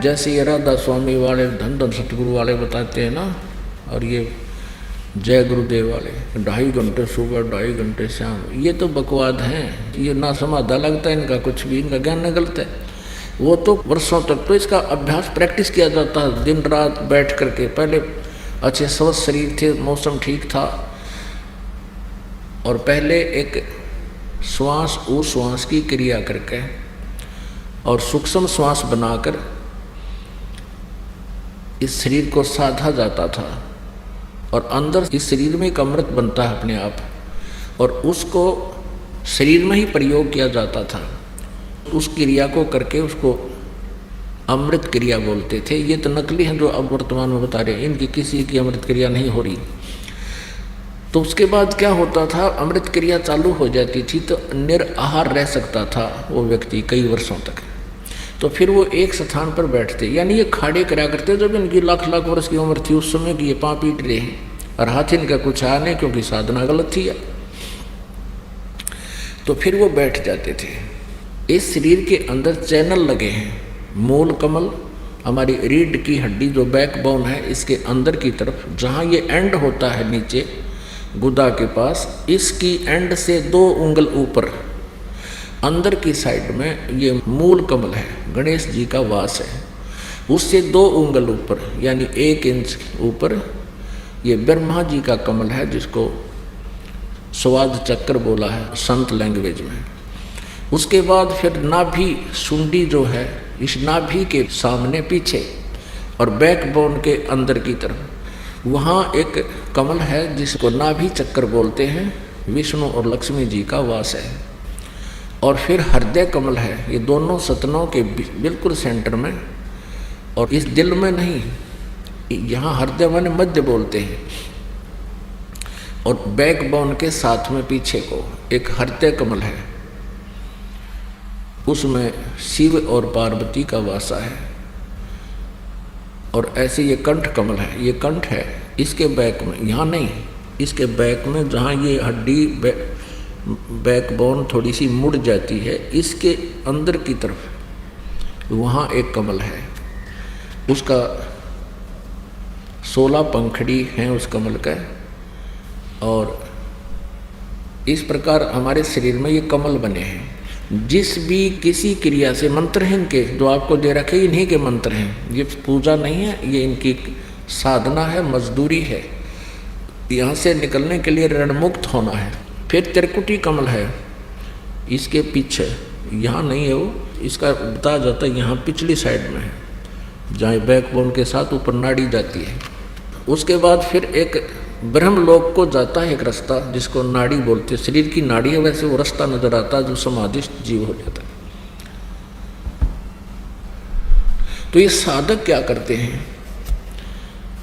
जैसे ये राधा स्वामी वाले, धन धन सतगुरु वाले बताते हैं ना, और ये जय गुरुदेव वाले 2.5 घंटे सुबह 2.5 घंटे शाम, ये तो बकवाद हैं। ये ना समाधा लगता है इनका कुछ भी, इनका ज्ञान गलत है। वो तो वर्षों तक तो इसका अभ्यास प्रैक्टिस किया जाता है, दिन रात बैठ करके। पहले अच्छे स्वस्थ शरीर थे, मौसम ठीक था, और पहले एक श्वास उश्वास की क्रिया करके और सूक्ष्म श्वास बनाकर इस शरीर को साधा जाता था, और अंदर इस शरीर में एक अमृत बनता है अपने आप, और उसको शरीर में ही प्रयोग किया जाता था। उस क्रिया को करके उसको अमृत क्रिया बोलते थे। ये तो नकली हैं जो अब वर्तमान में बता रहे हैं, इनकी किसी की अमृत क्रिया नहीं हो रही। तो उसके बाद क्या होता था, अमृत क्रिया चालू हो जाती थी तो निराहार रह सकता था वो व्यक्ति कई वर्षों तक। तो फिर वो एक स्थान पर बैठते, यानी ये खाड़े करा करते। जब इनकी लाख लाख वर्ष की उम्र थी उस समय की, ये पाँव पीट रहे हैं और हाथ इनका कुछ आया नहीं, क्योंकि साधना गलत थी। तो फिर वो बैठ जाते थे। इस शरीर के अंदर चैनल लगे हैं, मूल कमल, हमारी रीढ़ की हड्डी जो बैकबोन है, इसके अंदर की तरफ जहाँ ये एंड होता है नीचे गुदा के पास, इसकी एंड से 2 उंगल ऊपर अंदर की साइड में ये मूल कमल है, गणेश जी का वास है। उससे 2 उंगल ऊपर यानी 1 इंच ऊपर ये ब्रह्मा जी का कमल है, जिसको स्वाद चक्र बोला है संत लैंग्वेज में। उसके बाद फिर नाभि सुंडी जो है, इस नाभि के सामने पीछे और बैकबोन के अंदर की तरफ वहाँ एक कमल है जिसको नाभि चक्र बोलते हैं, विष्णु और लक्ष्मी जी का वास है। और फिर हृदय कमल है, ये दोनों सतनों के बिल्कुल सेंटर में, और इस दिल में नहीं, यहाँ हृदय माने मध्य बोलते हैं। और बैकबोन के साथ में पीछे को एक हृदय कमल है, उसमें शिव और पार्वती का वासा है। और ऐसे ये कंठ कमल है, ये कंठ है, इसके बैक में, यहाँ नहीं, इसके बैक में जहाँ ये हड्डी बैकबोन थोड़ी सी मुड़ जाती है, इसके अंदर की तरफ वहाँ एक कमल है, उसका 16 पंखड़ी हैं उस कमल का। और इस प्रकार हमारे शरीर में ये कमल बने हैं। जिस भी किसी क्रिया से, मंत्र हैं इनके जो आपको दे रखे, इन्हीं के मंत्र हैं, ये पूजा नहीं है, ये इनकी साधना है, मजदूरी है। यहाँ से निकलने के लिए ऋणमुक्त होना है। फिर त्रिकुटी कमल है, इसके पीछे, यहाँ नहीं है वो, इसका बताया जाता है यहाँ पिछली साइड में है, जहाँ बैकबोन के साथ ऊपर नाड़ी जाती है। उसके बाद फिर एक ब्रह्मलोक को जाता है एक रास्ता, जिसको नाड़ी बोलते हैं, शरीर की नाड़ी है, वैसे वो रास्ता नजर आता है जो समाधिस्थ जीव हो जाता है। तो ये साधक क्या करते हैं,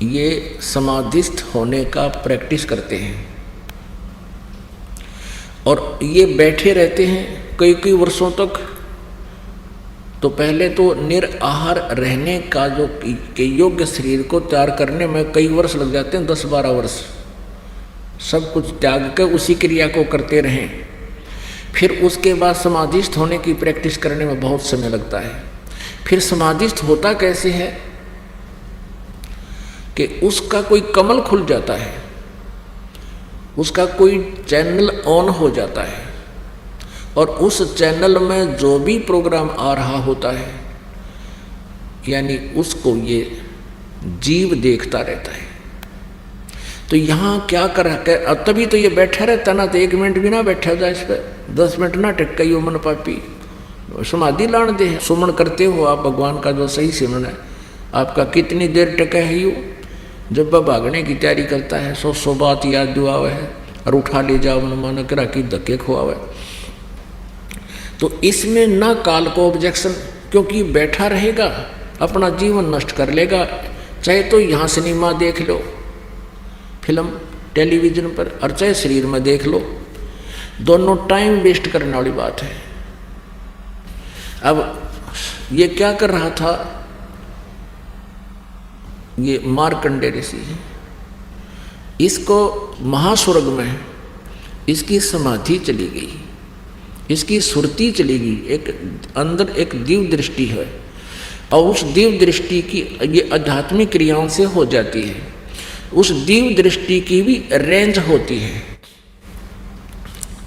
ये समाधिस्थ होने का प्रैक्टिस करते हैं, और ये बैठे रहते हैं कई कई वर्षों तक। तो पहले तो निराहार रहने का जो के योग्य शरीर को तैयार करने में कई वर्ष लग जाते हैं, 10-12 वर्ष, सब कुछ त्याग कर उसी क्रिया को करते रहें। फिर उसके बाद समाधिस्थ होने की प्रैक्टिस करने में बहुत समय लगता है। फिर समाधिस्थ होता कैसे है कि उसका कोई कमल खुल जाता है, उसका कोई चैनल ऑन हो जाता है, और उस चैनल में जो भी प्रोग्राम आ रहा होता है, यानी उसको ये जीव देखता रहता है। तो यहाँ क्या कर रहा है, तभी तो ये बैठा रहता ना, तो 1 मिनट भी ना बैठा जाए इस पर, 10 मिनट ना टिक यो मन पापी, समाधि लान दे। सुमन करते हो आप भगवान का, जो सही सिमरन है आपका, कितनी देर टिका है यू, जब वह भागने की तैयारी करता है, 100 बात याद दुआवे है, और उठा ले जाओ मन माना करा की धक्के खुआवे। तो इसमें ना काल को ऑब्जेक्शन, क्योंकि बैठा रहेगा अपना जीवन नष्ट कर लेगा। चाहे तो यहाँ सिनेमा देख लो, फिल्म टेलीविज़न पर, और चाहे शरीर में देख लो, दोनों टाइम वेस्ट करने वाली बात है। अब ये क्या कर रहा था, ये मार्कंडेय ऋषि, इसको महास्वर्ग में इसकी समाधि चली गई, इसकी सुरती चली गई, एक अंदर एक दिव्य दृष्टि है। और उस दिव्य दृष्टि की ये आध्यात्मिक क्रियाओं से हो जाती है। उस दिव्य दृष्टि की भी रेंज होती है,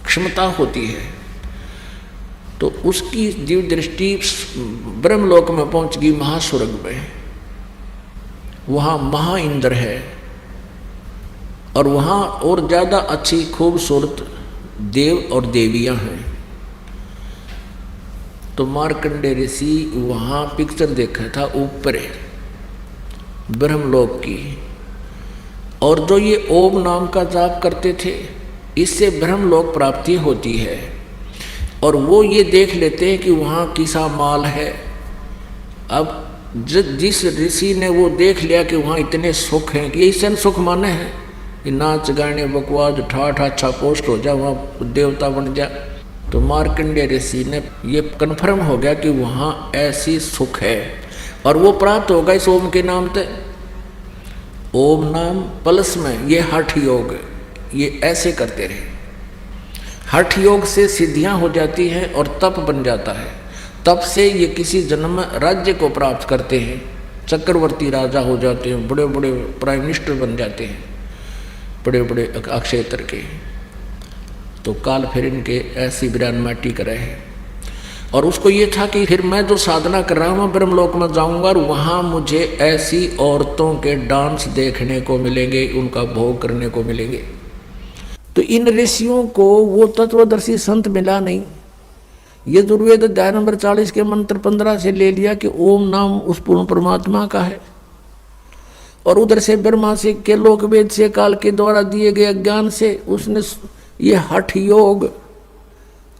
क्षमता होती है। तो उसकी दिव्य दृष्टि ब्रह्मलोक में पहुंच गई, महास्वर्ग में। वहाँ महा इंद्र है और वहाँ और ज़्यादा अच्छी खूबसूरत देव और देवियाँ हैं। तो मार्कंडेय ऋषि वहाँ पिक्चर देखा था ऊपर ब्रह्मलोक की, और जो ये ओम नाम का जाप करते थे इससे ब्रह्मलोक प्राप्ति होती है। और वो ये देख लेते हैं कि वहाँ किसा माल है। अब जिस ऋषि ने वो देख लिया कि वहाँ इतने सुख हैं, कि इससे सुख माने हैं कि नाच गाने बकवास ठाठ अच्छा पोस्ट हो जा, वहाँ देवता बन जा। तो मार्कंडेय ऋषि ने ये कन्फर्म हो गया कि वहाँ ऐसी सुख है, और वो प्राप्त होगा इस ओम के नाम से। ओम नाम प्लस में ये हठ योग, ये ऐसे करते रहे। हठ योग से सिद्धियां हो जाती हैं और तप बन जाता है। तप से ये किसी जन्म में राज्य को प्राप्त करते हैं, चक्रवर्ती राजा हो जाते हैं, बड़े बड़े प्राइम मिनिस्टर बन जाते हैं, बड़े बड़े अक्षेत्र के। तो काल फिर इनके ऐसी बिरान माटी कर रहे हैं। और उसको ये था कि फिर मैं जो साधना कर रहा हूँ मैं ब्रह्मलोक में जाऊँगा और वहाँ मुझे ऐसी औरतों के डांस देखने को मिलेंगे, उनका भोग करने को मिलेंगे। तो इन ऋषियों को वो तत्वदर्शी संत मिला नहीं। ये दुर्वेद अध्याय नंबर 40 के मंत्र 15 से ले लिया कि ओम नाम उस पूर्ण परमात्मा का है, और उधर से ब्रह्मा से के लोक वेद से काल के द्वारा दिए गए ज्ञान से उसने ये हठ योग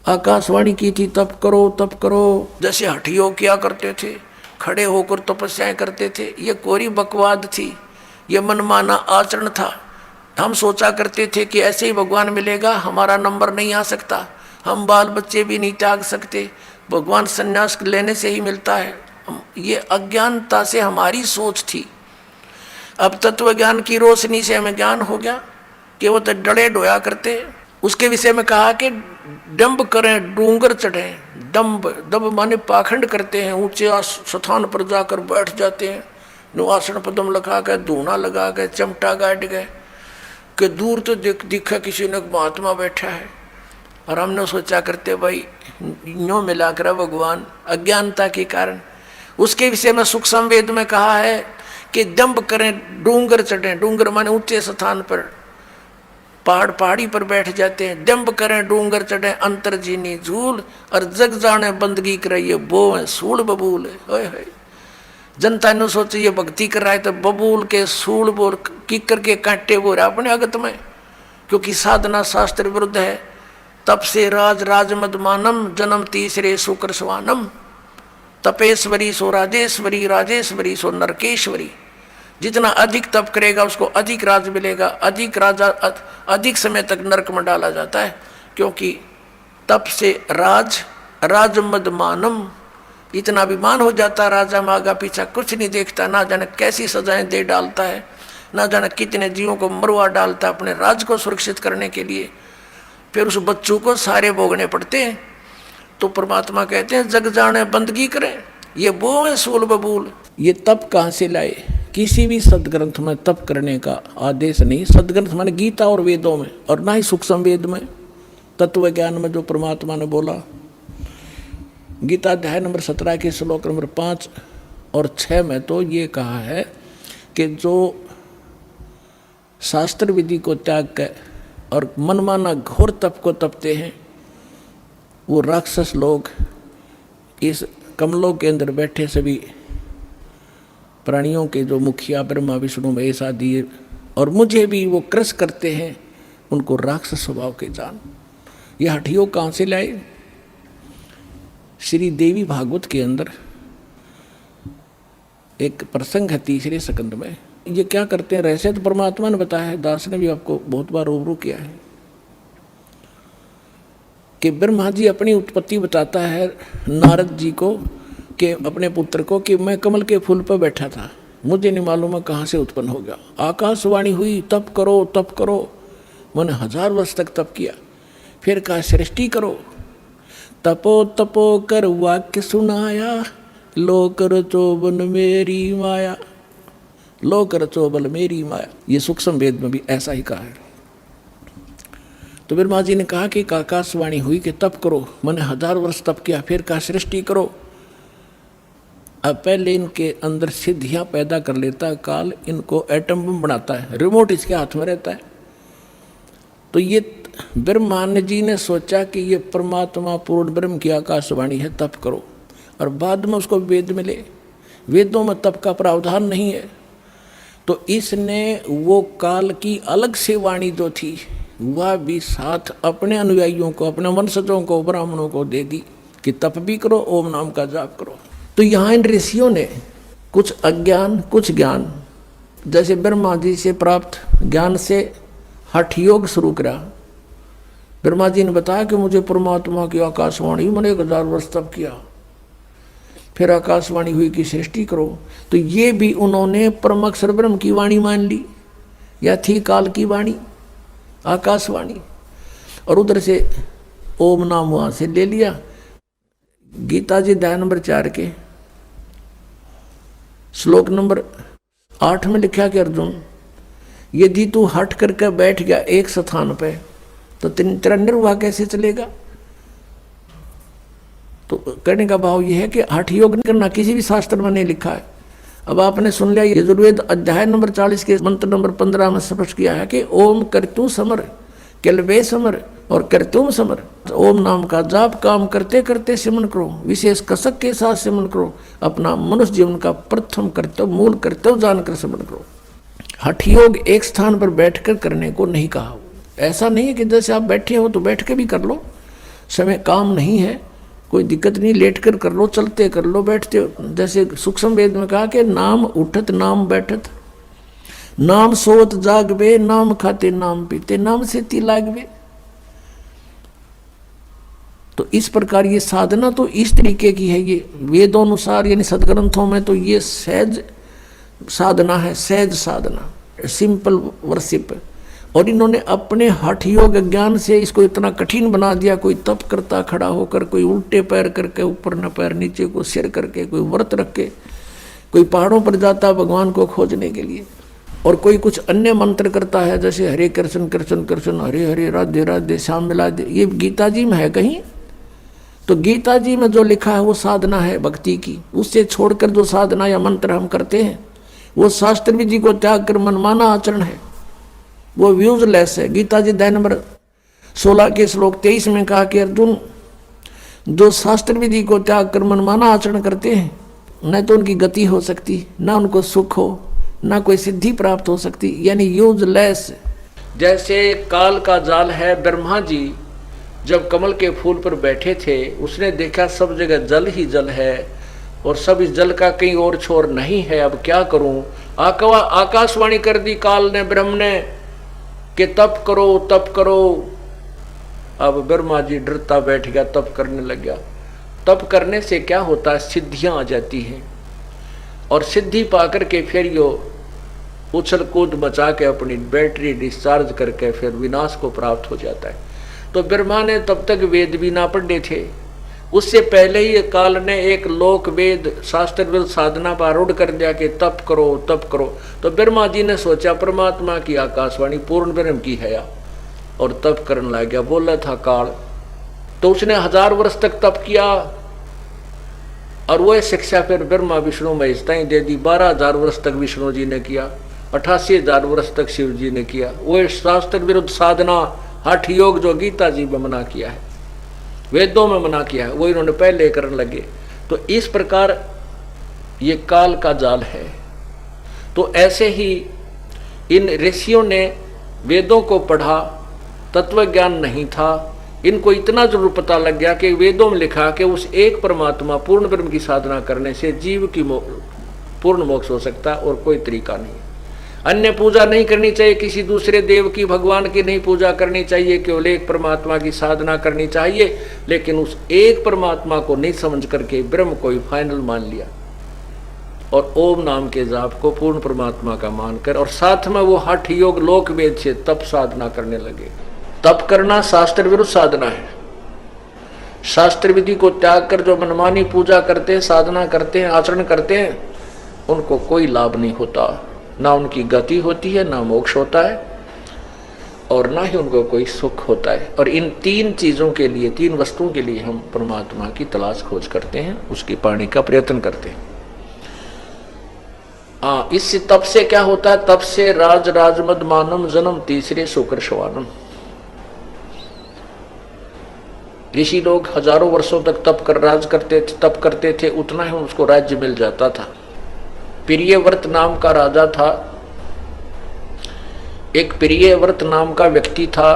आकाशवाणी की थी, तप करो तप करो। जैसे हठ योग किया करते थे, खड़े होकर तपस्याएं करते थे, ये कोरी बकवाद थी, ये मनमाना आचरण था। हम सोचा करते थे कि ऐसे ही भगवान मिलेगा, हमारा नंबर नहीं आ सकता, हम बाल बच्चे भी नहीं त्याग सकते, भगवान संन्यास लेने से ही मिलता है। ये अज्ञानता से हमारी सोच थी। अब तत्व ज्ञान की रोशनी से हमें ज्ञान हो गया कि वो तो डरे डोया करते। उसके विषय में कहा कि डंब करें डूंगर चढ़ें। डंब दब माने पाखंड करते हैं, ऊंचे स्थान पर जाकर बैठ जाते हैं, नुआसन पदम लगा के धूना लगा के चमटा गाड़ गए कि दूर तो दिखा किसी ने महात्मा बैठा है। और हमने सोचा करते भाई यूँ मिला कर भगवान, अज्ञानता के कारण। उसके विषय में सुख संवेद में कहा है कि दंभ करें डूंगर चढ़ें। डूंगर माने ऊंचे स्थान पर, पहाड़ी पर बैठ जाते हैं। दंभ करें डूंगर चढ़ें अंतरजीनी झूल, और जग जाने बंदगी कराइए वो है सूल बबूल। है जनता ने सोचे ये भक्ति कर रहा है तो बबूल के सूल बोल किकर के कांटे बोल अपने अगत में, क्योंकि साधना शास्त्र विरुद्ध है। तप से राज राजमद मानम, जन्म तीसरे सुकर स्वानम। तपेश्वरी सो राजेश्वरी, राजेश्वरी सो नरकेश्वरी। जितना अधिक तप करेगा उसको अधिक राज मिलेगा, अधिक राजा अधिक समय तक नरक में डाला जाता है। क्योंकि तप से राजमद मानम, इतना अभिमान हो जाता है राजा में, आगा पीछा कुछ नहीं देखता, ना जाने कैसी सजाएं दे डालता है, ना जाने कितने जीवों को मरवा डालता है अपने राज को सुरक्षित करने के लिए। फिर उस बच्चों को सारे भोगने पड़ते हैं। तो परमात्मा कहते हैं जग जाने बंदगी करें, ये वो है सूल बबूल। ये तप कहाँ से लाए? किसी भी सदग्रंथ में तप करने का आदेश नहीं। सदग्रंथ माने गीता और वेदों में, और ना ही सूक्ष्म वेद में, तत्व ज्ञान में जो परमात्मा ने बोला। गीता अध्याय नंबर 17 के श्लोक नंबर 5 और 6 में तो ये कहा है कि जो शास्त्र विधि को त्याग कर और मनमाना घोर तप को तपते हैं, वो राक्षस लोग इस कमलों के अंदर बैठे सभी प्राणियों के जो मुखिया ब्रह्मा विष्णु महेश आदि और मुझे भी वो क्रस करते हैं, उनको राक्षस स्वभाव के जान। ये हठियों कहाँ से लाए? श्री देवी भागवत के अंदर एक प्रसंग है 3रे स्कंद में। ये क्या करते हैं? रहस्य तो परमात्मा ने बताया है, दास ने भी आपको बहुत बार रूबरू किया है कि ब्रह्मा जी अपनी उत्पत्ति बताता है नारद जी को कि अपने पुत्र को कि मैं कमल के फूल पर बैठा था, मुझे नहीं मालूम है कहाँ से उत्पन्न हो गया। आकाशवाणी हुई तप करो तप करो। मैंने 1000 वर्ष तक तप किया। फिर कहा सृष्टि करो। तपो तपो कर वाक्य सुनाया, लो कर चोबन मेरी माया, लो कर चोबल मेरी माया। ये सूक्ष्म वेद में भी ऐसा ही कहा है। तो ब्रह्मा जी ने कहा कि आकाशवाणी हुई कि तप करो। मैंने 1000 वर्ष तप किया, फिर कहा सृष्टि करो। अब पहले इनके अंदर सिद्धियां पैदा कर लेता है काल, इनको एटम बम बनाता है, रिमोट इसके हाथ में रहता है। तो ये ब्रह्मा जी ने सोचा कि ये परमात्मा पूर्ण ब्रह्म की आकाशवाणी है, तप करो। और बाद में उसको वेद मिले, वेदों में तप का प्रावधान नहीं है। तो इसने वो काल की अलग से वाणी जो थी वह भी साथ अपने अनुयायियों को, अपने वंशजों को, ब्राह्मणों को दे दी कि तप भी करो, ओम नाम का जाप करो। तो यहाँ इन ऋषियों ने कुछ अज्ञान कुछ ज्ञान, जैसे ब्रह्मा जी से प्राप्त ज्ञान से हठ योग शुरू करा। ब्रह्मा जी ने बताया कि मुझे परमात्मा की आकाशवाणी, मैंने 1000 वर्ष तप किया, फिर आकाशवाणी हुई कि सृष्टि करो। तो ये भी उन्होंने परम अक्षर ब्रह्म की वाणी मान ली, या थी काल की वाणी आकाशवाणी। और उधर से ओम नाम वहाँ से ले लिया। गीता जी अध्याय नंबर 4 के श्लोक नंबर 8 में लिखा कि अर्जुन, यदि तू हट करके बैठ गया एक स्थान पे तो तेरा निर्वाह कैसे चलेगा। तो कहने का भाव यह है कि हठ योग नहीं करना, किसी भी शास्त्र में नहीं लिखा है। अब आपने सुन लिया, यजुर्वेद अध्याय नंबर 40 के मंत्र नंबर 15 में स्पष्ट किया है कि ओम कर्तु समर, केलवे समर और कर्तुम समर। ओम नाम का जाप काम करते करते सिमरन करो, विशेष कसक के साथ सिमरन करो, अपना मनुष्य जीवन का प्रथम कर्तव्य मूल कर्तव्य जानकर सिमरन करो। हठ योग एक स्थान पर बैठकर करने को नहीं कहा। ऐसा नहीं है कि जैसे आप बैठे हो तो बैठ के भी कर लो, समय काम नहीं है, कोई दिक्कत नहीं, लेट कर कर लो, चलते कर लो, बैठते। जैसे सूक्ष्म वेद में कहा कि नाम उठत नाम बैठत, नाम सोत जागवे, नाम खाते नाम पीते, नाम से ती लागवे। तो इस प्रकार ये साधना तो इस तरीके की है, ये वेदों अनुसार यानी सदग्रंथों में तो ये सहज साधना है, सहज साधना, सिंपल वर्शिप। और इन्होंने अपने हठ योग ज्ञान से इसको इतना कठिन बना दिया। कोई तप करता खड़ा होकर, कोई उल्टे पैर करके, ऊपर न पैर नीचे को सिर करके, कोई व्रत रख के, कोई पहाड़ों पर जाता भगवान को खोजने के लिए, और कोई कुछ अन्य मंत्र करता है जैसे हरे कृष्ण कृष्ण कृष्ण हरे हरे राधे राधे श्याम मिला दे। ये गीता जी में है कहीं? तो गीता जी में जो लिखा है वो साधना है भक्ति की। उससे छोड़कर जो साधना या मंत्र हम करते हैं वो शास्त्र विधि को त्याग कर मनमाना आचरण है, वो यूजलेस है। गीता जी अध्याय नंबर 16 के श्लोक 23 में कहा कि अर्जुन, जो शास्त्र विधि को त्याग कर मनमाना आचरण करते हैं न तो उनकी गति हो सकती, ना उनको सुख हो, ना कोई सिद्धि प्राप्त हो सकती, यानी यूजलेस। जैसे काल का जाल है, ब्रह्मा जी जब कमल के फूल पर बैठे थे उसने देखा सब जगह जल ही जल है और सब इस जल का कहीं और छोर नहीं है, अब क्या करूं। आकाशवाणी कर दी काल ने, ब्रह्म ने, कि तप करो तप करो। अब ब्रह्मा जी डरता बैठ गया, तप करने लग गया। तप करने से क्या होता है, सिद्धियां आ जाती हैं, और सिद्धि पाकर के फिर यो उछल कूद मचा के अपनी बैटरी डिस्चार्ज करके फिर विनाश को प्राप्त हो जाता है। तो ब्रह्मा ने तब तक वेद भी ना पढ़े थे, उससे पहले ही काल ने एक लोक वेद शास्त्र वेद साधना पर आरूढ़ कर दिया कि तप करो तप करो। तो ब्रह्मा जी ने सोचा परमात्मा की आकाशवाणी पूर्ण ब्रह्म की है, और तप करने लग गया। बोला था काल, तो उसने 1000 वर्ष तक तप किया, और वह शिक्षा फिर ब्रह्मा विष्णु महेश ताई दे दी। 12,000 वर्ष तक विष्णु जी ने किया, 88,000 वर्ष तक शिव जी ने किया। वह शास्त्र विरुद्ध साधना हठ योग जो गीता जी में मना किया है, वेदों में मना किया है, वो इन्होंने पहले करने लगे। तो इस प्रकार ये काल का जाल है। तो ऐसे ही इन ऋषियों ने वेदों को पढ़ा, तत्व ज्ञान नहीं था, इनको इतना जरूर पता लग गया कि वेदों में लिखा कि उस एक परमात्मा पूर्ण ब्रह्म की साधना करने से जीव की पूर्ण मोक्ष हो सकता है, और कोई तरीका नहीं। अन्य पूजा नहीं करनी चाहिए, किसी दूसरे देव की, भगवान की नहीं पूजा करनी चाहिए, केवल एक परमात्मा की साधना करनी चाहिए। लेकिन उस एक परमात्मा को नहीं समझ करके ब्रह्म को ही फाइनल मान लिया, और ओम नाम के जाप को पूर्ण परमात्मा का मानकर, और साथ में वो हठ योग लोक वेद से तप साधना करने लगे। तप करना शास्त्र विरुद्ध साधना है। शास्त्र विधि को त्याग कर जो मनमानी पूजा करते हैं, साधना करते हैं, आचरण करते हैं, उनको कोई लाभ नहीं होता, ना उनकी गति होती है, ना मोक्ष होता है, और ना ही उनको कोई सुख होता है। और इन तीन चीजों के लिए, तीन वस्तुओं के लिए हम परमात्मा की तलाश खोज करते हैं, उसकी पाने का प्रयत्न करते हैं। इससे तप से क्या होता है? तप से राज राजमद मानम जन्म तीसरे शुक्र शवानम। ऋषि लोग हजारों वर्षों तक तप करते थे, उतना ही उसको राज्य मिल जाता था। प्रियव्रत नाम का राजा था, एक प्रियव्रत नाम का व्यक्ति था,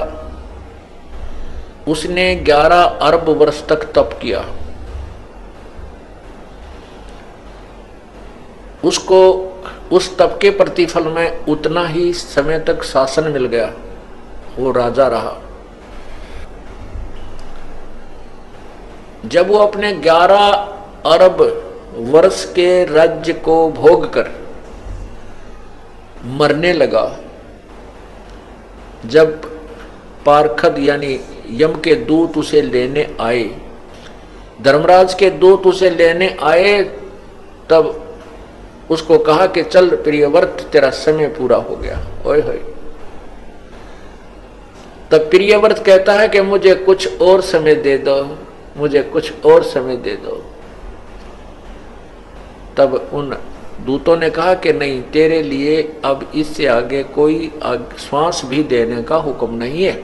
उसने 11 अरब वर्ष तक तप किया। उसको उस तप के प्रतिफल में उतना ही समय तक शासन मिल गया, वो राजा रहा। जब वो अपने 11 अरब वर्ष के राज्य को भोग कर मरने लगा, जब पार्षद यानी यम के दूत उसे लेने आए, धर्मराज के दूत उसे लेने आए, तब उसको कहा कि चल प्रियव्रत, तेरा समय पूरा हो गया। ओए होए। तब प्रियव्रत कहता है कि मुझे कुछ और समय दे दो, मुझे कुछ और समय दे दो। तब उन दूतों ने कहा कि नहीं, तेरे लिए अब इससे आगे कोई श्वास भी देने का हुक्म नहीं है।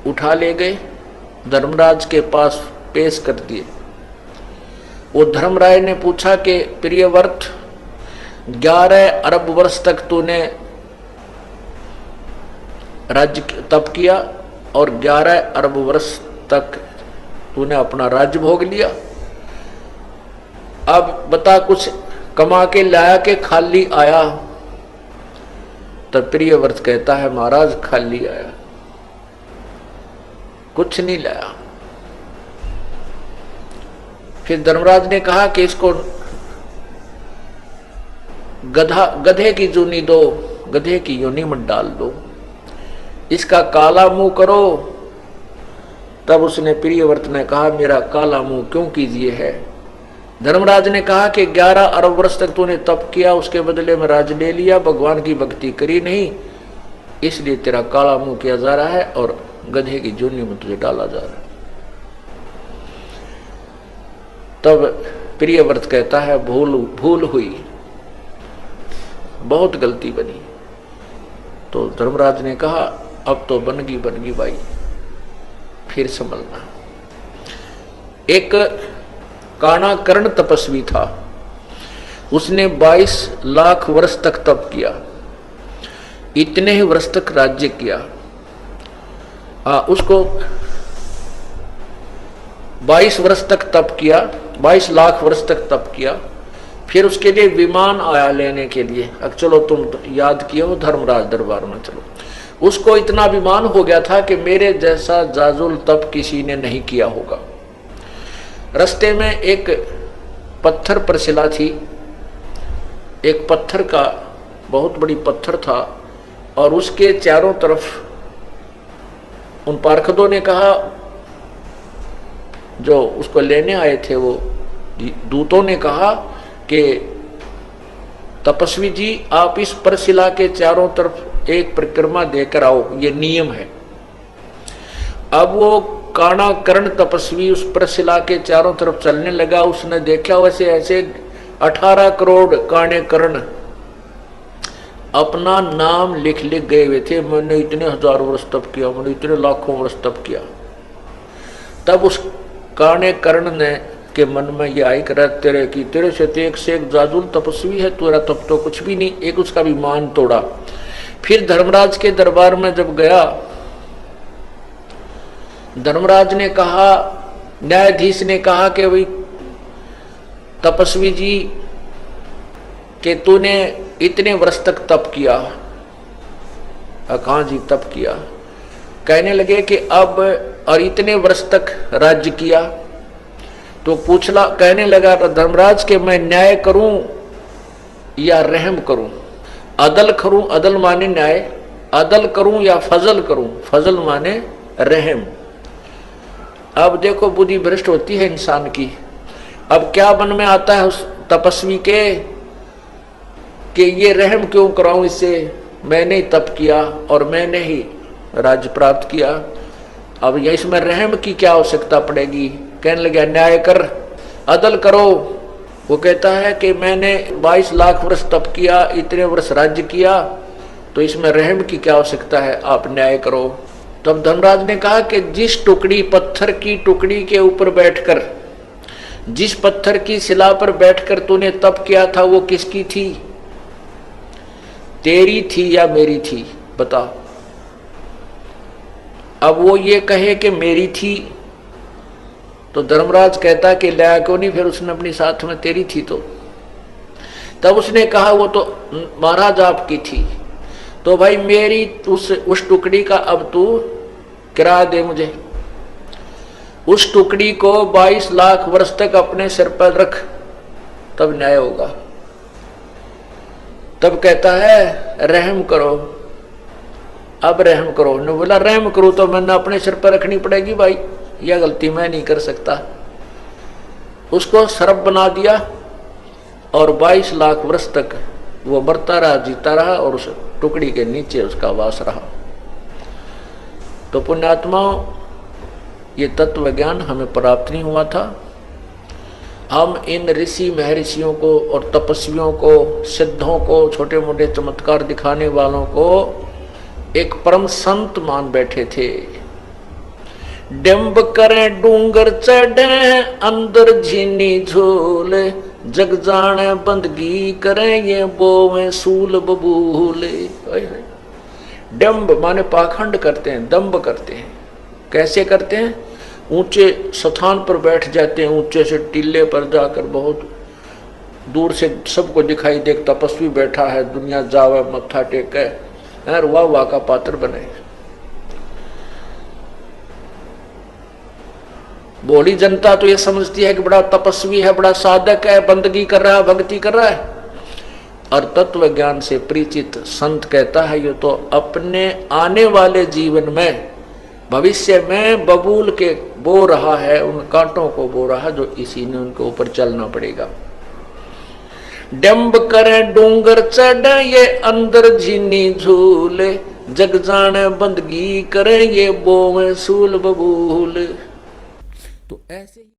उठा ले गए, धर्मराज के पास पेश कर दिए। वो धर्मराय ने पूछा कि प्रियव्रत, 11 अरब वर्ष तक तूने राज्य तप किया और 11 अरब वर्ष तक तूने अपना राज्य भोग लिया, अब बता कुछ कमा के लाया के खाली आया? तब प्रियव्रत कहता है महाराज खाली आया, कुछ नहीं लाया। फिर धर्मराज ने कहा कि इसको गधे की जूनी दो, गधे की योनि में डाल दो, इसका काला मुंह करो। तब उसने प्रियव्रत ने कहा मेरा काला मुंह क्यों कीजिए है? धर्मराज ने कहा कि 11 अरब वर्ष तक तूने तप किया, उसके बदले में राज ले लिया, भगवान की भक्ति करी नहीं, इसलिए तेरा काला मुंह किया जा रहा है और गधे की जूनी में तुझे डाला जा रहा है। तब प्रियव्रत कहता है भूल हुई, बहुत गलती बनी। तो धर्मराज ने कहा अब तो बन गई भाई, फिर संभलना। एक काना कर्ण तपस्वी था, उसने 22 लाख वर्ष तक तप किया, इतने ही वर्ष तक राज्य किया। उसको 22 वर्ष तक तप किया, 22 लाख वर्ष तक तप किया। फिर उसके लिए विमान आया लेने के लिए। अब चलो तुम याद किए हो धर्मराज दरबार में, चलो। उसको इतना अभिमान हो गया था कि मेरे जैसा जाजुल तप किसी ने नहीं किया होगा। रास्ते में एक पत्थर पर शिला थी, एक पत्थर का बहुत बड़ी पत्थर था, और उसके चारों तरफ उन पार्षदों ने कहा, जो उसको लेने आए थे वो दूतों ने कहा कि तपस्वी जी आप इस परशिला के चारों तरफ एक परिक्रमा देकर आओ, ये नियम है। अब वो काना कर्ण तपस्वी उस परशिला के चारों तरफ चलने लगा। उसने देखा वैसे ऐसे 18 करोड़ काने कर्ण अपना नाम लिख गए हुए थे, मैंने इतने हजारों वर्ष तप किया, मैंने इतने लाखों वर्ष तप किया। तब उस काने कर्ण ने के मन में ये आई कर तेरे से एक जाजुल तपस्वी है, तेरा तप तो कुछ भी नहीं। एक उसका भी मान तोड़ा। फिर धर्मराज के दरबार में जब गया, धर्मराज ने कहा, न्यायाधीश ने कहा कि भाई तपस्वी जी कि तूने इतने वर्ष तक तप किया। कहाँ जी तप किया? कहने लगे कि अब और इतने वर्ष तक राज्य किया। तो कहने लगा धर्मराज के मैं न्याय करूं या रहम करूं, अदल करूं, अदल माने न्याय, अदल करूं या फजल करूं, फजल माने रहम। अब देखो बुद्धि भ्रष्ट होती है इंसान की। अब क्या मन में आता है उस तपस्वी के कि ये रहम क्यों कराऊं इससे, मैंने ही तप किया और मैंने ही राज्य प्राप्त किया, अब ये इसमें रहम की क्या आवश्यकता पड़ेगी। कहने लगे न्याय कर, अदल करो। वो कहता है कि मैंने 22 लाख वर्ष तप किया, इतने वर्ष राज्य किया, तो इसमें रहम की क्या आवश्यकता है, आप न्याय करो। तब धर्मराज ने कहा कि जिस टुकड़ी, पत्थर की टुकड़ी के ऊपर बैठकर, जिस पत्थर की शिला पर बैठकर तूने तप किया था वो किसकी थी, तेरी थी या मेरी थी, बता। अब वो ये कहे कि मेरी थी, तो धर्मराज कहता कि लाया क्यों नहीं, फिर उसने अपनी साथ में तेरी थी तो। तब उसने कहा वो तो महाराज आपकी थी, तो भाई मेरी उस टुकड़ी का अब तू किराया दे मुझे। उस टुकड़ी को 22 लाख वर्ष तक अपने सिर पर रख, तब न्याय होगा। तब कहता है रहम करो, अब रहम करो। ने बोला रहम करो तो मैंने अपने सिर पर रखनी पड़ेगी भाई, यह गलती मैं नहीं कर सकता। उसको सर्प बना दिया और 22 लाख वर्ष तक वो मरता रहा, जीता रहा, और उस टुकड़ी के नीचे उसका वास रहा। तो पुण्यात्माओं, ये तत्व ज्ञान हमें प्राप्त नहीं हुआ था। हम इन ऋषि महर्षियों को और तपस्वियों को, सिद्धों को, छोटे मोटे चमत्कार दिखाने वालों को एक परम संत मान बैठे थे। डिम्ब करें डूंगर चढ़े, अंदर झीनी झोल, जग जाने बंदगी करें ये बोवें सूल बबूले। डम्ब माने पाखंड करते हैं, दम्ब करते हैं। कैसे करते हैं? ऊंचे स्थान पर बैठ जाते हैं, ऊंचे से टीले पर जाकर, बहुत दूर से सबको दिखाई दे तपस्वी बैठा है, दुनिया जावे मत्था टेके, वाह वाह का पात्र बने। भोली जनता तो ये समझती है कि बड़ा तपस्वी है, बड़ा साधक है, बंदगी कर रहा है, भक्ति कर रहा है। और तत्व ज्ञान से परिचित संत कहता है ये तो अपने आने वाले जीवन में, भविष्य में बबूल के बो रहा है, उन कांटों को बो रहा है जो इसी ने उनके ऊपर चलना पड़ेगा। डम्ब करे डूंगर चढ़ ये अंदर झीनी झूले, जग जाने बंदगी करे ये बोवे सूल बबूल। तो ऐसे